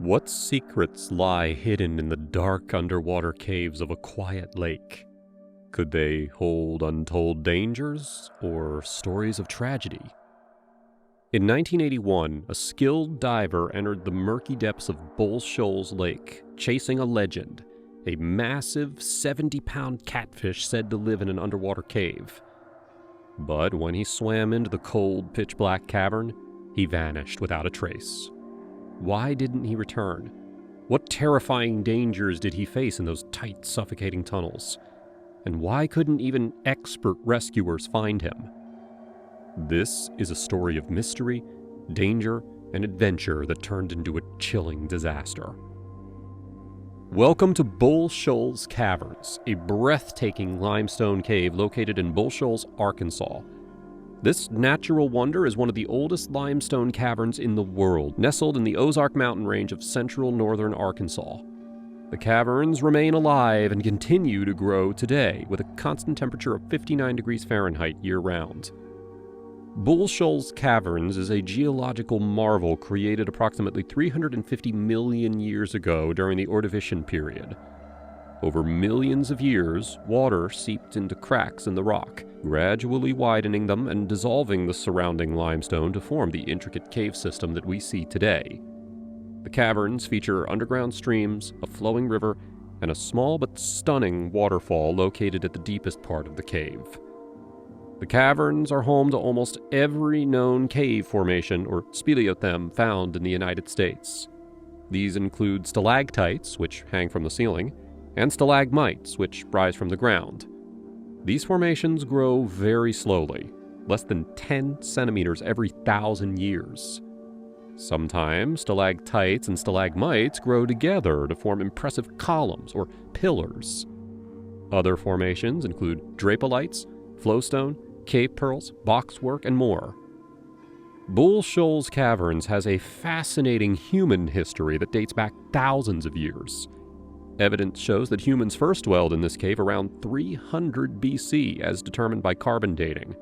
What secrets lie hidden in the dark underwater caves of a quiet lake? Could they hold untold dangers or stories of tragedy? In 1981, a skilled diver entered the murky depths of Bull Shoals Lake, chasing a legend, a massive 70-pound catfish said to live in an underwater cave. But when he swam into the cold, pitch-black cavern, he vanished without a trace. Why didn't he return? What terrifying dangers did he face in those tight, suffocating tunnels? And why couldn't even expert rescuers find him? This is a story of mystery, danger, and adventure that turned into a chilling disaster. Welcome to Bull Shoals Caverns, a breathtaking limestone cave located in Bull Shoals, Arkansas. This natural wonder is one of the oldest limestone caverns in the world, nestled in the Ozark mountain range of central northern Arkansas. The caverns remain alive and continue to grow today, with a constant temperature of 59 degrees Fahrenheit year-round. Bull Shoals Caverns is a geological marvel created approximately 350 million years ago during the Ordovician period. Over millions of years, water seeped into cracks in the rock, gradually widening them and dissolving the surrounding limestone to form the intricate cave system that we see today. The caverns feature underground streams, a flowing river, and a small but stunning waterfall located at the deepest part of the cave. The caverns are home to almost every known cave formation or speleothem found in the United States. These include stalactites, which hang from the ceiling, and stalagmites, which rise from the ground. These formations grow very slowly, less than 10 centimeters every 1,000 years. Sometimes stalactites and stalagmites grow together to form impressive columns or pillars. Other formations include drapolites, flowstone, cave pearls, boxwork, and more. Bull Shoals Caverns has a fascinating human history that dates back thousands of years. Evidence shows that humans first dwelled in this cave around 300 BC, as determined by carbon dating.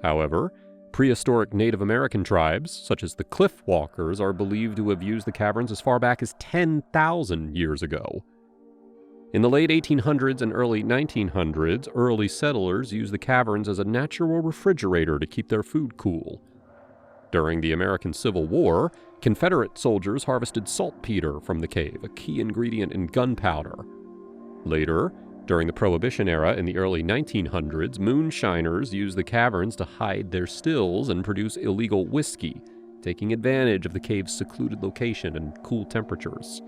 However, prehistoric Native American tribes, such as the Cliff Walkers, are believed to have used the caverns as far back as 10,000 years ago. In the late 1800s and early 1900s, early settlers used the caverns as a natural refrigerator to keep their food cool. During the American Civil War, Confederate soldiers harvested saltpeter from the cave, a key ingredient in gunpowder. Later, during the Prohibition era in the early 1900s, moonshiners used the caverns to hide their stills and produce illegal whiskey, taking advantage of the cave's secluded location and cool temperatures.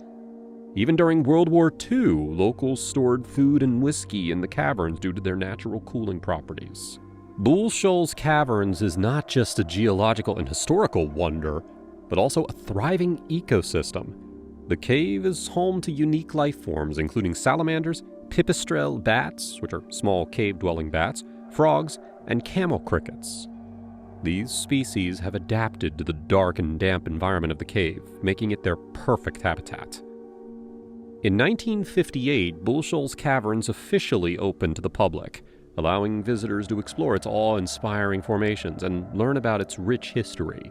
Even during World War II, locals stored food and whiskey in the caverns due to their natural cooling properties. Bull Shoals Caverns is not just a geological and historical wonder, but also a thriving ecosystem. The cave is home to unique life forms, including salamanders, pipistrelle bats, which are small cave-dwelling bats, frogs, and camel crickets. These species have adapted to the dark and damp environment of the cave, making it their perfect habitat. In 1958, Bull Shoals Caverns officially opened to the public, allowing visitors to explore its awe-inspiring formations and learn about its rich history.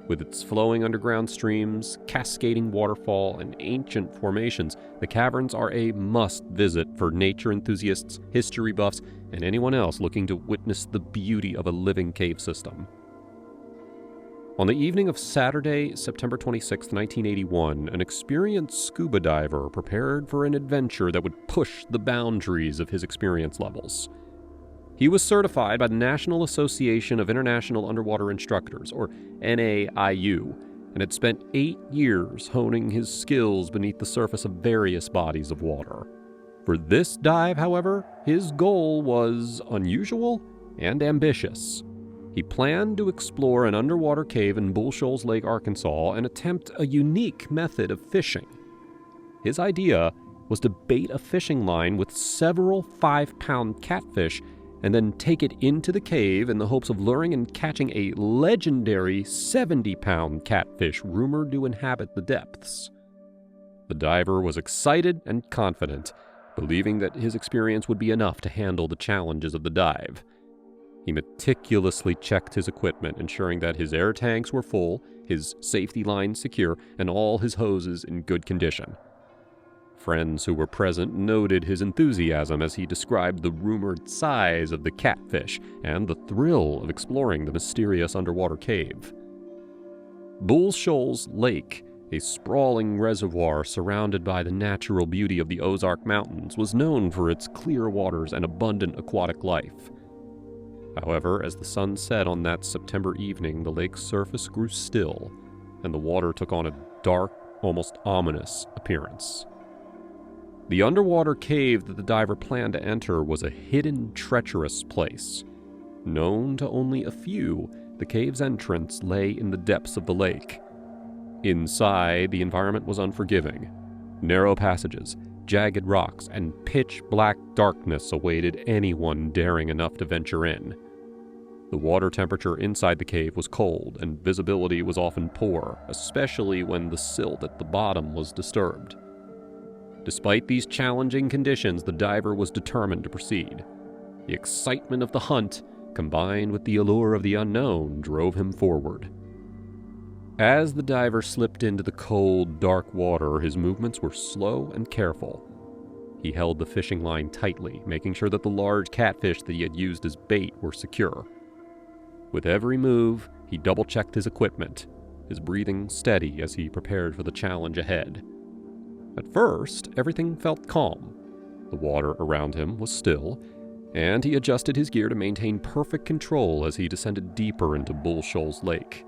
With its flowing underground streams, cascading waterfall, and ancient formations, the caverns are a must-visit for nature enthusiasts, history buffs, and anyone else looking to witness the beauty of a living cave system. On the evening of Saturday, September 26, 1981, an experienced scuba diver prepared for an adventure that would push the boundaries of his experience levels. He was certified by the National Association of International Underwater Instructors, or NAIU, and had spent 8 years honing his skills beneath the surface of various bodies of water. For this dive, however, his goal was unusual and ambitious. He planned to explore an underwater cave in Bull Shoals Lake, Arkansas, and attempt a unique method of fishing. His idea was to bait a fishing line with several 5-pound catfish and then take it into the cave in the hopes of luring and catching a legendary 70-pound catfish rumored to inhabit the depths. The diver was excited and confident, believing that his experience would be enough to handle the challenges of the dive. He meticulously checked his equipment, ensuring that his air tanks were full, his safety lines secure, and all his hoses in good condition. Friends who were present noted his enthusiasm as he described the rumored size of the Catfish and the thrill of exploring the mysterious underwater cave. Bull Shoals Lake, a sprawling reservoir surrounded by the natural beauty of the Ozark Mountains, was known for its clear waters and abundant aquatic life. However, as the sun set on that September evening, the lake's surface grew still, and the water took on a dark, almost ominous appearance. The underwater cave that the diver planned to enter was a hidden, treacherous place. Known to only a few, the cave's entrance lay in the depths of the lake. Inside, the environment was unforgiving. Narrow passages, jagged rocks, and pitch-black darkness awaited anyone daring enough to venture in. The water temperature inside the cave was cold, and visibility was often poor, especially when the silt at the bottom was disturbed. Despite these challenging conditions, the diver was determined to proceed. The excitement of the hunt, combined with the allure of the unknown, drove him forward. As the diver slipped into the cold, dark water, his movements were slow and careful. He held the fishing line tightly, making sure that the large catfish that he had used as bait were secure. With every move, he double-checked his equipment, his breathing steady as he prepared for the challenge ahead. At first, everything felt calm. The water around him was still, and he adjusted his gear to maintain perfect control as he descended deeper into Bull Shoals Lake.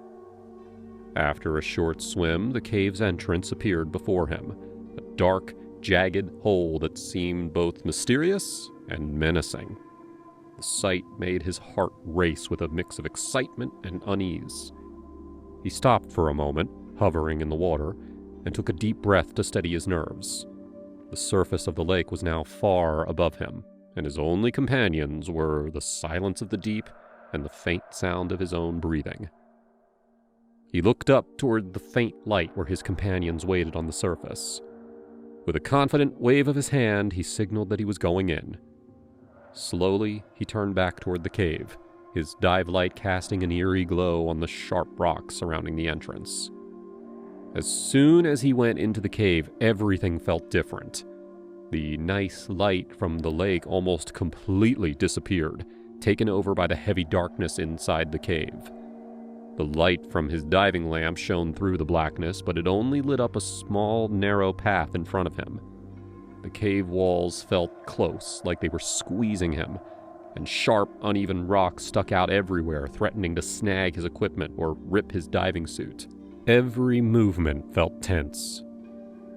After a short swim, the cave's entrance appeared before him, a dark, jagged hole that seemed both mysterious and menacing. The sight made his heart race with a mix of excitement and unease. He stopped for a moment, hovering in the water, and took a deep breath to steady his nerves. The surface of the lake was now far above him, and his only companions were the silence of the deep and the faint sound of his own breathing. He looked up toward the faint light where his companions waited on the surface. With a confident wave of his hand, he signaled that he was going in. Slowly, he turned back toward the cave, his dive light casting an eerie glow on the sharp rocks surrounding the entrance. As soon as he went into the cave, everything felt different. The nice light from the lake almost completely disappeared, taken over by the heavy darkness inside the cave. The light from his diving lamp shone through the blackness, but it only lit up a small, narrow path in front of him. The cave walls felt close, like they were squeezing him, and sharp, uneven rocks stuck out everywhere, threatening to snag his equipment or rip his diving suit. Every movement felt tense.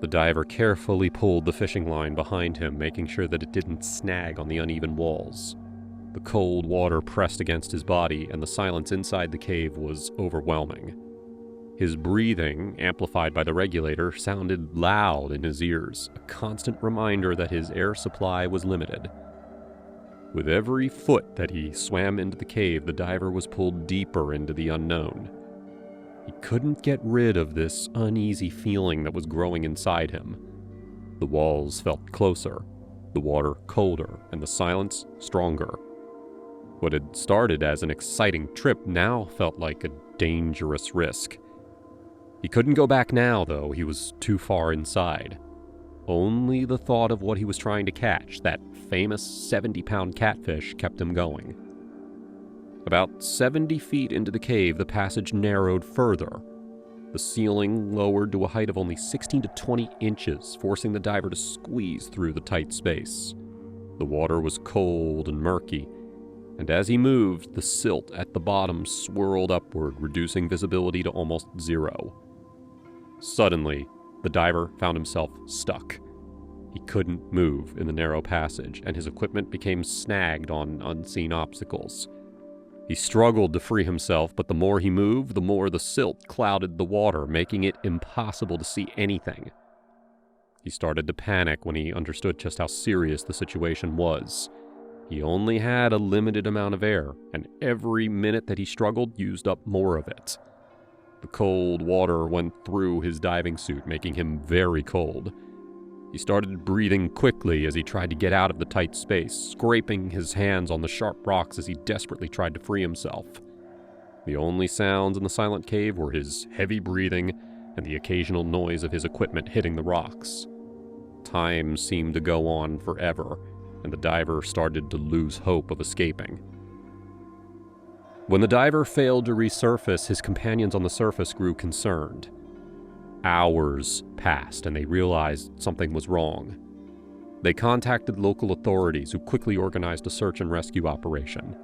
The diver carefully pulled the fishing line behind him, making sure that it didn't snag on the uneven walls. The cold water pressed against his body, and the silence inside the cave was overwhelming. His breathing, amplified by the regulator, sounded loud in his ears, a constant reminder that his air supply was limited. With every foot that he swam into the cave, the diver was pulled deeper into the unknown. He couldn't get rid of this uneasy feeling that was growing inside him. The walls felt closer, the water colder, and the silence stronger. What had started as an exciting trip now felt like a dangerous risk. He couldn't go back now, though. He was too far inside. Only the thought of what he was trying to catch, that famous 70-pound catfish, kept him going. About 70 feet into the cave, the passage narrowed further. The ceiling lowered to a height of only 16 to 20 inches, forcing the diver to squeeze through the tight space. The water was cold and murky, and as he moved, the silt at the bottom swirled upward, reducing visibility to almost zero. Suddenly, the diver found himself stuck. He couldn't move in the narrow passage, and his equipment became snagged on unseen obstacles. He struggled to free himself, but the more he moved, the more the silt clouded the water, making it impossible to see anything. He started to panic when he understood just how serious the situation was. He only had a limited amount of air, and every minute that he struggled used up more of it. The cold water went through his diving suit, making him very cold. He started breathing quickly as he tried to get out of the tight space, scraping his hands on the sharp rocks as he desperately tried to free himself. The only sounds in the silent cave were his heavy breathing and the occasional noise of his equipment hitting the rocks. Time seemed to go on forever, and the diver started to lose hope of escaping. When the diver failed to resurface, his companions on the surface grew concerned. Hours passed, and they realized something was wrong. They contacted local authorities, who quickly organized a search and rescue operation.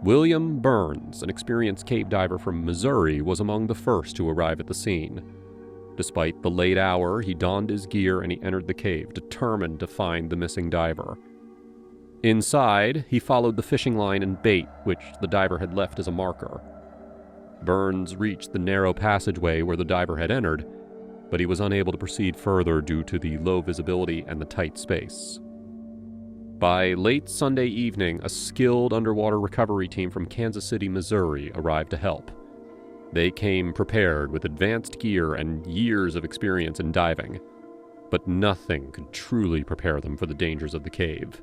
William Burns, an experienced cave diver from Missouri, was among the first to arrive at the scene. Despite the late hour, he donned his gear and he entered the cave, determined to find the missing diver. Inside, he followed the fishing line and bait, which the diver had left as a marker. Burns reached the narrow passageway where the diver had entered, but he was unable to proceed further due to the low visibility and the tight space. By late Sunday evening, a skilled underwater recovery team from Kansas City, Missouri, arrived to help. They came prepared with advanced gear and years of experience in diving, but nothing could truly prepare them for the dangers of the cave.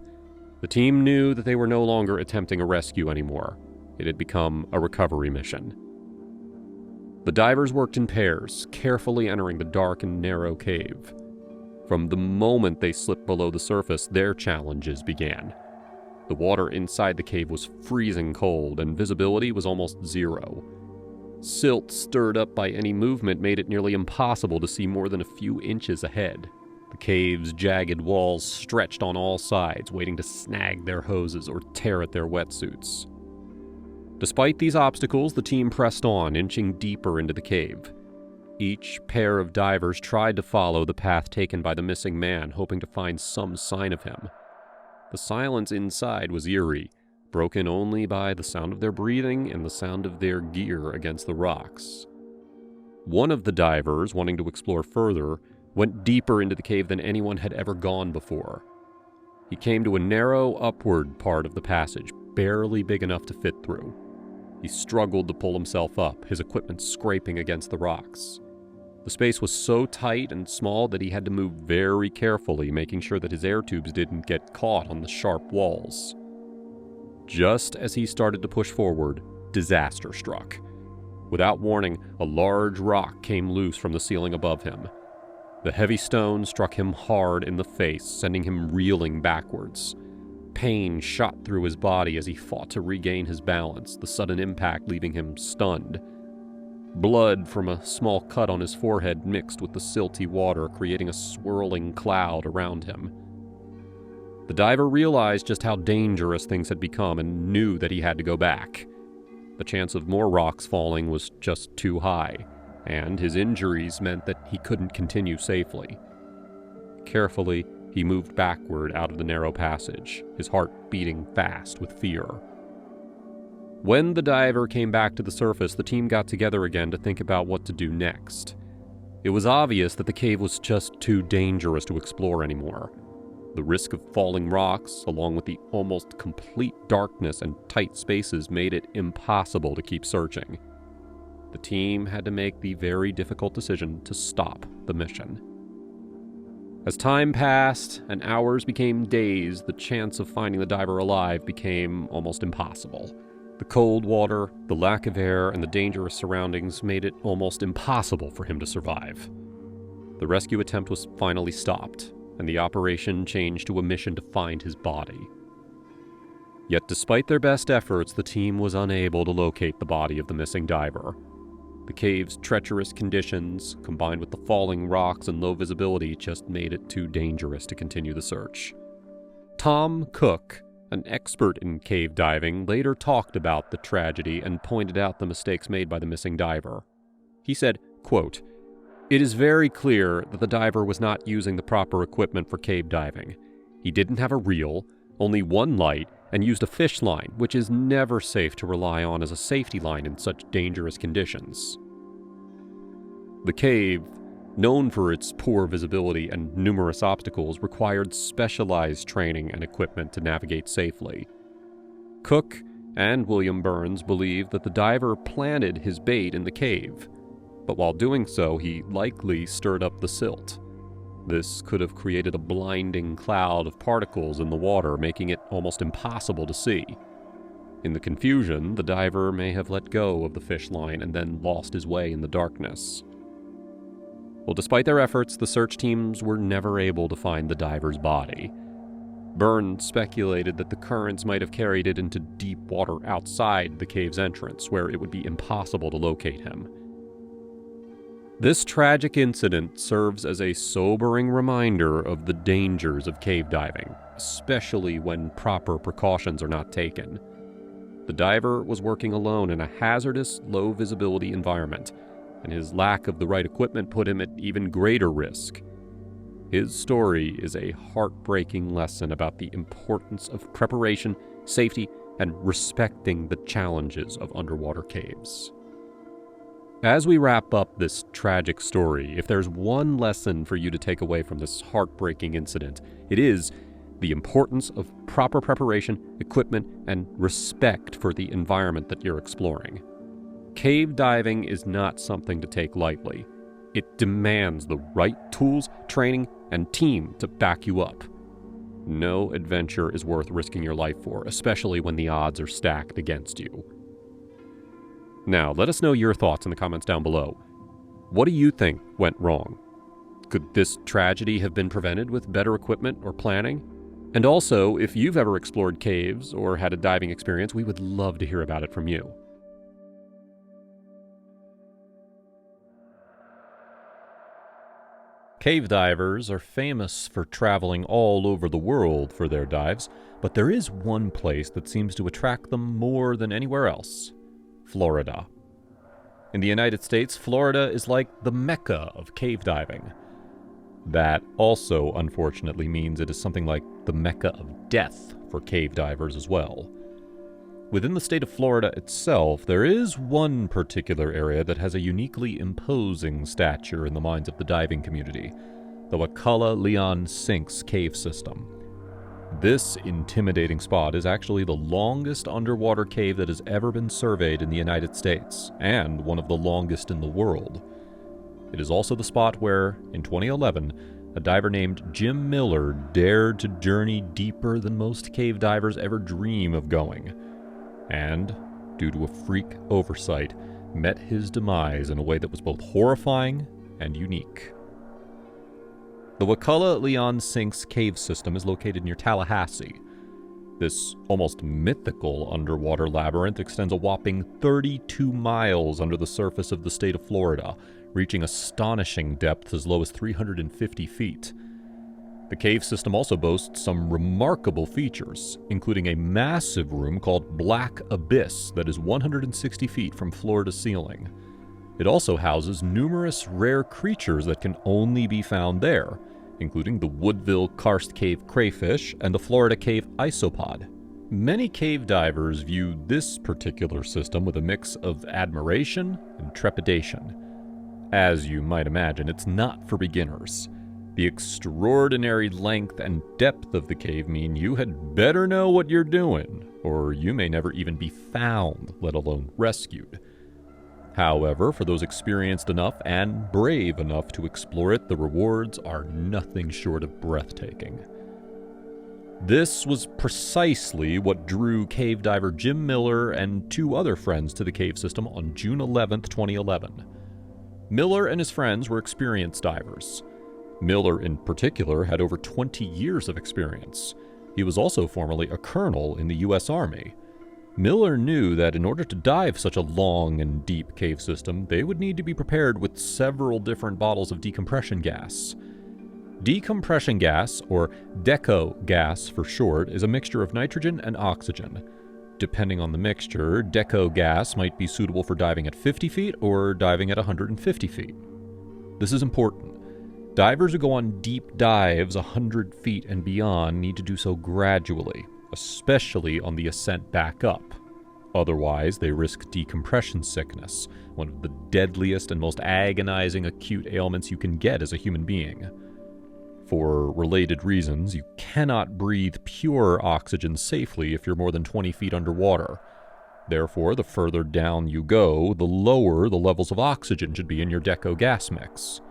The team knew that they were no longer attempting a rescue anymore. It had become a recovery mission. The divers worked in pairs, carefully entering the dark and narrow cave. From the moment they slipped below the surface, their challenges began. The water inside the cave was freezing cold, and visibility was almost zero. Silt stirred up by any movement made it nearly impossible to see more than a few inches ahead. The cave's jagged walls stretched on all sides, waiting to snag their hoses or tear at their wetsuits. Despite these obstacles, the team pressed on, inching deeper into the cave. Each pair of divers tried to follow the path taken by the missing man, hoping to find some sign of him. The silence inside was eerie, broken only by the sound of their breathing and the sound of their gear against the rocks. One of the divers, wanting to explore further, went deeper into the cave than anyone had ever gone before. He came to a narrow, upward part of the passage, barely big enough to fit through. He struggled to pull himself up, his equipment scraping against the rocks. The space was so tight and small that he had to move very carefully, making sure that his air tubes didn't get caught on the sharp walls. Just as he started to push forward, disaster struck. Without warning, a large rock came loose from the ceiling above him. The heavy stone struck him hard in the face, sending him reeling backwards. Pain shot through his body as he fought to regain his balance, the sudden impact leaving him stunned. Blood from a small cut on his forehead mixed with the silty water, creating a swirling cloud around him. The diver realized just how dangerous things had become and knew that he had to go back. The chance of more rocks falling was just too high, and his injuries meant that he couldn't continue safely. Carefully, he moved backward out of the narrow passage, his heart beating fast with fear. When the diver came back to the surface, the team got together again to think about what to do next. It was obvious that the cave was just too dangerous to explore anymore. The risk of falling rocks, along with the almost complete darkness and tight spaces, made it impossible to keep searching. The team had to make the very difficult decision to stop the mission. As time passed and hours became days, the chance of finding the diver alive became almost impossible. The cold water, the lack of air, and the dangerous surroundings made it almost impossible for him to survive. The rescue attempt was finally stopped, and the operation changed to a mission to find his body. Yet despite their best efforts, the team was unable to locate the body of the missing diver. The cave's treacherous conditions, combined with the falling rocks and low visibility, just made it too dangerous to continue the search. Tom Cook, an expert in cave diving, later talked about the tragedy and pointed out the mistakes made by the missing diver. He said, quote, "It is very clear that the diver was not using the proper equipment for cave diving. He didn't have a reel, only one light, and used a fish line, which is never safe to rely on as a safety line in such dangerous conditions." The cave, known for its poor visibility and numerous obstacles, required specialized training and equipment to navigate safely. Cook and William Burns believed that the diver planted his bait in the cave, but while doing so, he likely stirred up the silt. This could have created a blinding cloud of particles in the water, making it almost impossible to see. In the confusion, the diver may have let go of the fish line and then lost his way in the darkness. Well, despite their efforts, the search teams were never able to find the diver's body. Byrne speculated that the currents might have carried it into deep water outside the cave's entrance, where it would be impossible to locate him. This tragic incident serves as a sobering reminder of the dangers of cave diving, especially when proper precautions are not taken. The diver was working alone in a hazardous, low-visibility environment, and his lack of the right equipment put him at even greater risk. His story is a heartbreaking lesson about the importance of preparation, safety, and respecting the challenges of underwater caves. As we wrap up this tragic story, if there's one lesson for you to take away from this heartbreaking incident, it is the importance of proper preparation, equipment, and respect for the environment that you're exploring. Cave diving is not something to take lightly. It demands the right tools, training, and team to back you up. No adventure is worth risking your life for, especially when the odds are stacked against you. Now, let us know your thoughts in the comments down below. What do you think went wrong? Could this tragedy have been prevented with better equipment or planning? And also, if you've ever explored caves or had a diving experience, we would love to hear about it from you. Cave divers are famous for traveling all over the world for their dives, but there is one place that seems to attract them more than anywhere else: Florida. In the United States, Florida is like the Mecca of cave diving. That also, unfortunately, means it is something like the Mecca of death for cave divers as well. Within the state of Florida itself, there is one particular area that has a uniquely imposing stature in the minds of the diving community: the Wakulla Sinks cave system. This intimidating spot is actually the longest underwater cave that has ever been surveyed in the United States, and one of the longest in the world. It is also the spot where, in 2011, a diver named Jim Miller dared to journey deeper than most cave divers ever dream of going, and, due to a freak oversight, met his demise in a way that was both horrifying and unique. The Wakulla Sinks cave system is located near Tallahassee. This almost mythical underwater labyrinth extends a whopping 32 miles under the surface of the state of Florida, reaching astonishing depths as low as 350 feet. The cave system also boasts some remarkable features, including a massive room called Black Abyss that is 160 feet from floor to ceiling. It also houses numerous rare creatures that can only be found there, including the Woodville Karst Cave crayfish and the Florida Cave isopod. Many cave divers view this particular system with a mix of admiration and trepidation. As you might imagine, it's not for beginners. The extraordinary length and depth of the cave mean you had better know what you're doing, or you may never even be found, let alone rescued. However, for those experienced enough and brave enough to explore it, the rewards are nothing short of breathtaking. This was precisely what drew cave diver Jim Miller and two other friends to the cave system on June 11, 2011. Miller and his friends were experienced divers. Miller, in particular, had over 20 years of experience. He was also formerly a colonel in the U.S. Army. Miller knew that in order to dive such a long and deep cave system, they would need to be prepared with several different bottles of decompression gas. Decompression gas, or deco gas for short, is a mixture of nitrogen and oxygen. Depending on the mixture, deco gas might be suitable for diving at 50 feet or diving at 150 feet. This is important. Divers who go on deep dives 100 feet and beyond need to do so gradually, especially on the ascent back up. Otherwise, they risk decompression sickness, one of the deadliest and most agonizing acute ailments you can get as a human being. For related reasons, you cannot breathe pure oxygen safely if you're more than 20 feet underwater. Therefore, the further down you go, the lower the levels of oxygen should be in your deco gas mix.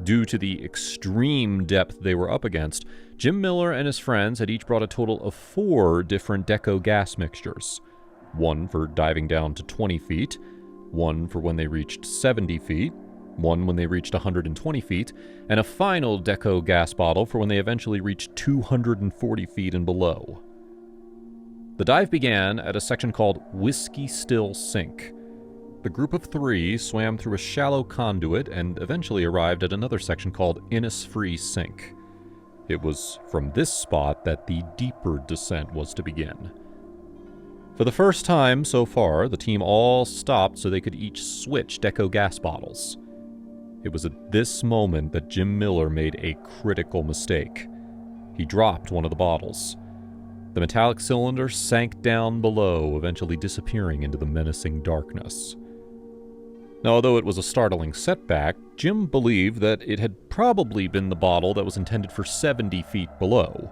Due to the extreme depth they were up against, Jim Miller and his friends had each brought a total of 4 different deco gas mixtures. One for diving down to 20 feet, one for when they reached 70 feet, one when they reached 120 feet, and a final deco gas bottle for when they eventually reached 240 feet and below. The dive began at a section called Whiskey Still Sink. The group of 3 swam through a shallow conduit and eventually arrived at another section called Innisfree Sink. It was from this spot that the deeper descent was to begin. For the first time so far, the team all stopped so they could each switch deco gas bottles. It was at this moment that Jim Miller made a critical mistake. He dropped one of the bottles. The metallic cylinder sank down below, eventually disappearing into the menacing darkness. Now, although it was a startling setback, Jim believed that it had probably been the bottle that was intended for 70 feet below.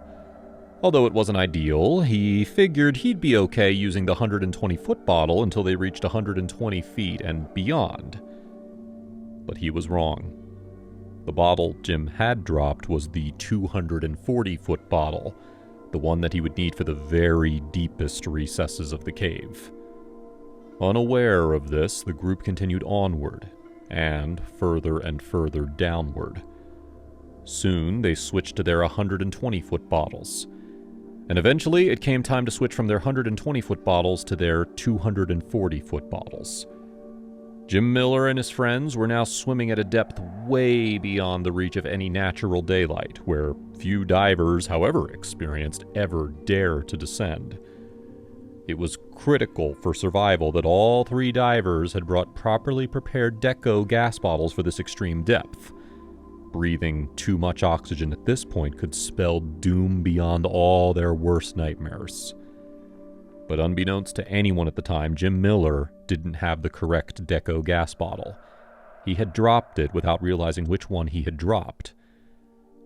Although it wasn't ideal, he figured he'd be okay using the 120-foot bottle until they reached 120 feet and beyond. But he was wrong. The bottle Jim had dropped was the 240-foot bottle, the one that he would need for the very deepest recesses of the cave. Unaware of this, the group continued onward, and further downward. Soon, they switched to their 120-foot bottles. And eventually, it came time to switch from their 120-foot bottles to their 240-foot bottles. Jim Miller and his friends were now swimming at a depth way beyond the reach of any natural daylight, where few divers, however experienced, ever dare to descend. It was critical for survival that all 3 divers had brought properly prepared deco gas bottles for this extreme depth. Breathing too much oxygen at this point could spell doom beyond all their worst nightmares. But unbeknownst to anyone at the time, Jim Miller didn't have the correct deco gas bottle. He had dropped it without realizing which one he had dropped.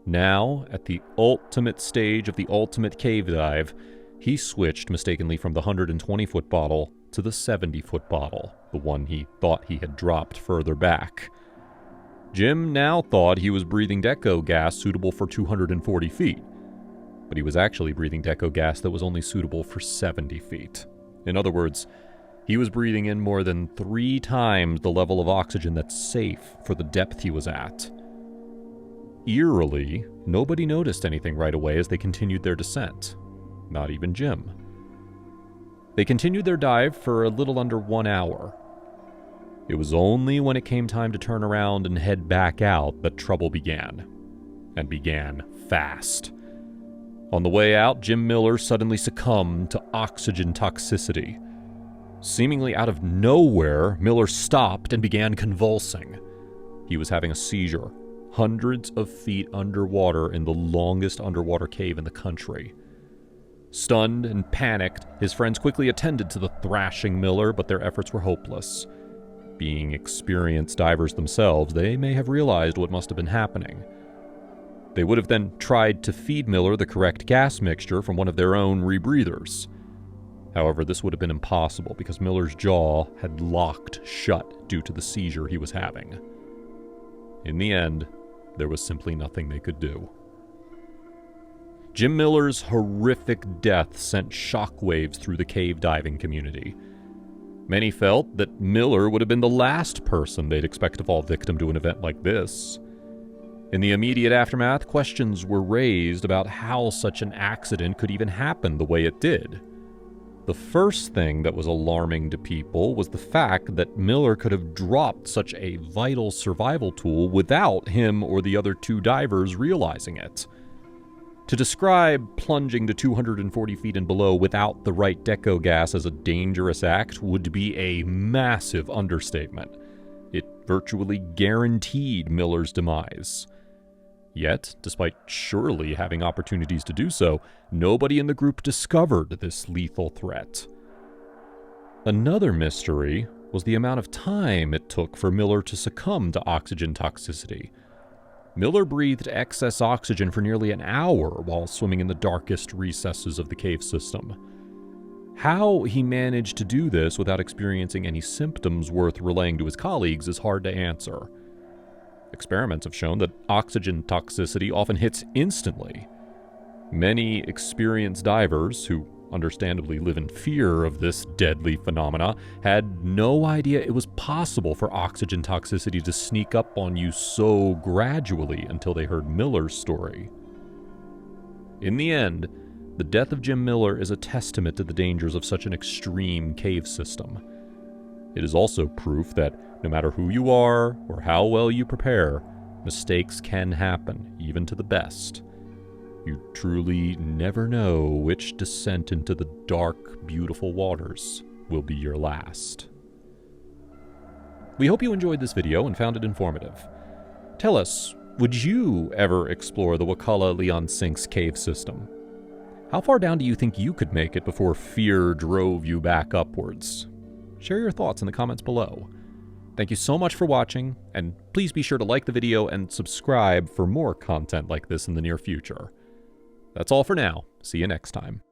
Now, at the ultimate stage of the ultimate cave dive, he switched mistakenly from the 120-foot bottle to the 70-foot bottle, the one he thought he had dropped further back. Jim now thought he was breathing deco gas suitable for 240 feet, but he was actually breathing deco gas that was only suitable for 70 feet. In other words, he was breathing in more than 3 times the level of oxygen that's safe for the depth he was at. Eerily, nobody noticed anything right away as they continued their descent. Not even Jim. They continued their dive for a little under 1 hour. It was only when it came time to turn around and head back out that trouble began. And began fast. On the way out, Jim Miller suddenly succumbed to oxygen toxicity. Seemingly out of nowhere, Miller stopped and began convulsing. He was having a seizure, hundreds of feet underwater in the longest underwater cave in the country. Stunned and panicked, his friends quickly attended to the thrashing Miller, but their efforts were hopeless. Being experienced divers themselves, they may have realized what must have been happening. They would have then tried to feed Miller the correct gas mixture from one of their own rebreathers. However, this would have been impossible because Miller's jaw had locked shut due to the seizure he was having. In the end, there was simply nothing they could do. Jim Miller's horrific death sent shockwaves through the cave diving community. Many felt that Miller would have been the last person they'd expect to fall victim to an event like this. In the immediate aftermath, questions were raised about how such an accident could even happen the way it did. The first thing that was alarming to people was the fact that Miller could have dropped such a vital survival tool without him or the other 2 divers realizing it. To describe plunging to 240 feet and below without the right deco gas as a dangerous act would be a massive understatement. It virtually guaranteed Miller's demise. Yet, despite surely having opportunities to do so, nobody in the group discovered this lethal threat. Another mystery was the amount of time it took for Miller to succumb to oxygen toxicity. Miller breathed excess oxygen for nearly an hour while swimming in the darkest recesses of the cave system. How he managed to do this without experiencing any symptoms worth relaying to his colleagues is hard to answer. Experiments have shown that oxygen toxicity often hits instantly. Many experienced divers, who understandably live in fear of this deadly phenomena, had no idea it was possible for oxygen toxicity to sneak up on you so gradually until they heard Miller's story. In the end, the death of Jim Miller is a testament to the dangers of such an extreme cave system. It is also proof that no matter who you are or how well you prepare, mistakes can happen, even to the best. You truly never know which descent into the dark, beautiful waters will be your last. We hope you enjoyed this video and found it informative. Tell us, would you ever explore the Wakulla Sinks cave system? How far down do you think you could make it before fear drove you back upwards? Share your thoughts in the comments below. Thank you so much for watching, and please be sure to like the video and subscribe for more content like this in the near future. That's all for now. See you next time.